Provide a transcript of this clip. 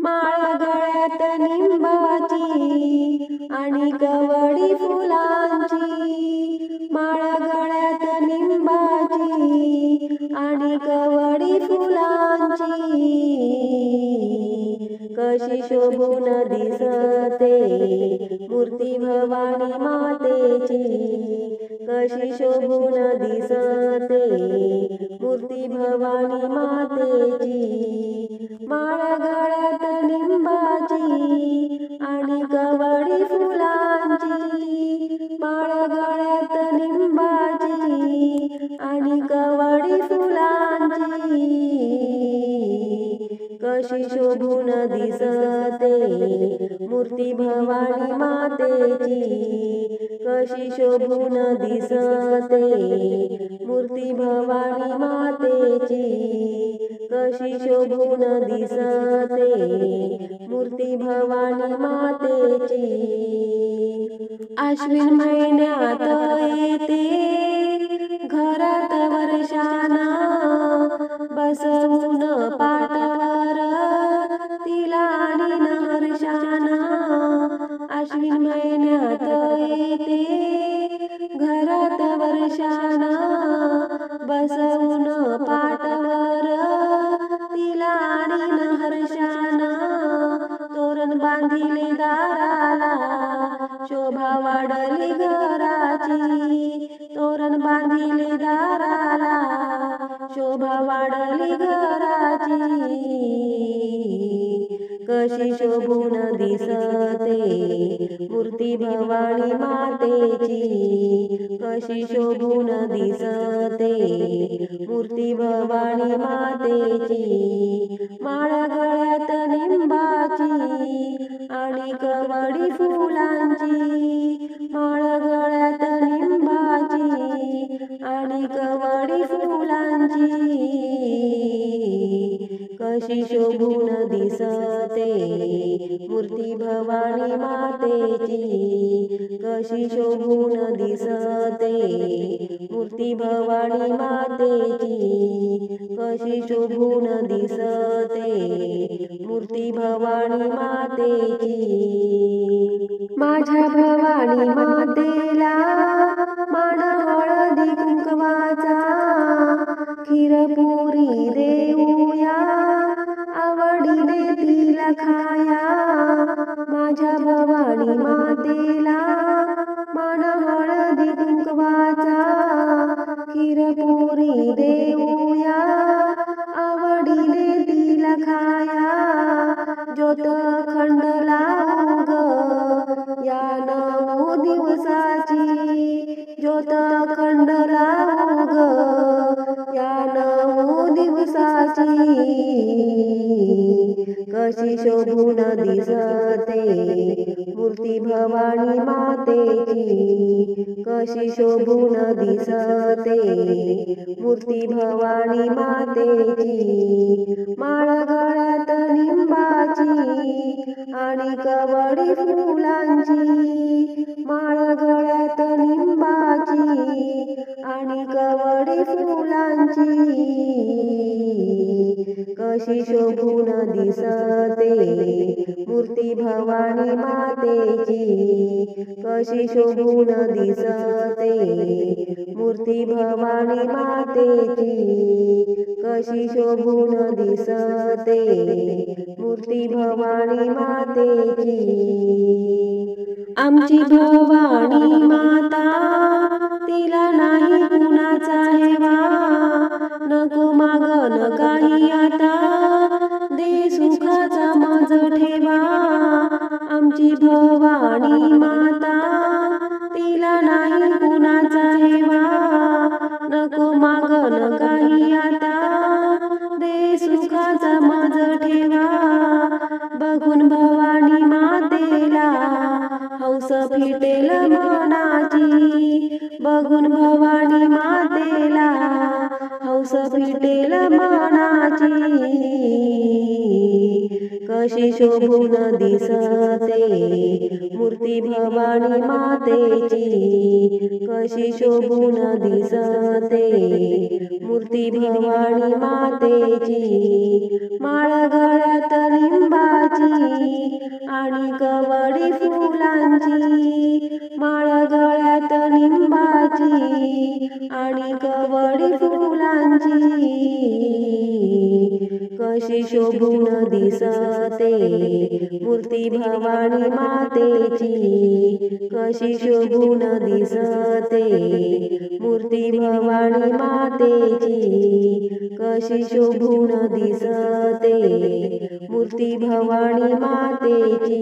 माळ गळ्यात निंबाची आणि कवडी फुलांची, माळ गळ्यात निंबाची आणि कवडी फुलांची, कशी शोभून दिसते मूर्ती भवानी मातेची, कशी शोभून दिसते मूर्ती भवानी मातेची। माळ गळ्यात निंबाची आणि कवडी फुलांची, माळ गळ्यात निंबाची आणि कवडी फुलांची, कशी शोभून दिसते मूर्ती भवानी मातेची, कशी शोभून दिसते मूर्ती भवानी मातेची, कशी शोभून दिसते मूर्ती भवानी मातेची। आश्विन महिन्यात येते घरात वर्षानं, बसवून पाटावर तिला आणि हर्षानं, आश्विन महिन्यात येते घरात वर्षानं, बसवून पाटावर तिला आणि हर्षानं, तोरण बांधिले दाराला शोभा वाढली घराची, तोरण बांधिले दाराला शोभा वाढली घराची, कशी शोभून दिसते मूर्ती भवानी मातेची, कशी शोभून दिसते मूर्ती भवानी मातेची। माळ गळ्यात निंबाची आणि कवडी फुलांची, माळ गळ्यात निंबाची आणि कवडी फुलांची, कशी शोभून दिसते मूर्ती भवानी मातेची, कशी शोभून दिसते मूर्ती भवानी मातेची, कशी शोभून दिसते मूर्ती भवानी मातेची। माझ्या भवानी मातेला मान हळदी कुंकवाचा, खीरपुरी देऊया आवडीने तिला खाया, माझ्या भवानी मातेला मान हळदी कुंकवाचा, खीरपुरी देऊया आवडीने तिला खाया, ज्योत खंड लावू ग या 9 दिवसाची, ज्योत खंड लावू ग या 9 दिवसाची, कशी शोभून दिसते मूर्ती भवानी मातेची, कशी शोभून दिसते मूर्ती भवानी मातेची। माळ गळ्यात निंबाची आणि कवडी फुलांची, माळ गळ्यात निंबाची आणि कवडी फुलांची, कशी शोभून दिसते मूर्ती भवानी मातेची, कशी शोभून दिसते मूर्ती भवानी मातेची, कशी शोभून दिसते मूर्ती भवानी मातेची। आमची भवानी माता तिला नाही कुणाचा हेवा, नको मागन काही आता दे सुखाचा माझ ठेवा, आमची भवानी माता तिला नाही कुणाचा हेवा, नको मागन काही आता दे सुखाचा माझ ठेवा, बघून भवानी मातेला हौस फिटेल मनाची, बघून भवानी मातेला हौस फिटेल मनाची, कशी शोभून दिसते मूर्ती भवानी मातेची, कशी शोभून दिसते मूर्ती भवानी मातेची। माळ गळ्यात लिंबाची आणि कवडी फुलांची माळ गळ्यात निंबाची आणि कवडी फुलांची कशी शोभून दिसते मूर्ती भवानी मातेची कशी शोभून दिसते मूर्ती भवानी मातेची कशी शोभून दिसते मूर्ती भवानी मातेची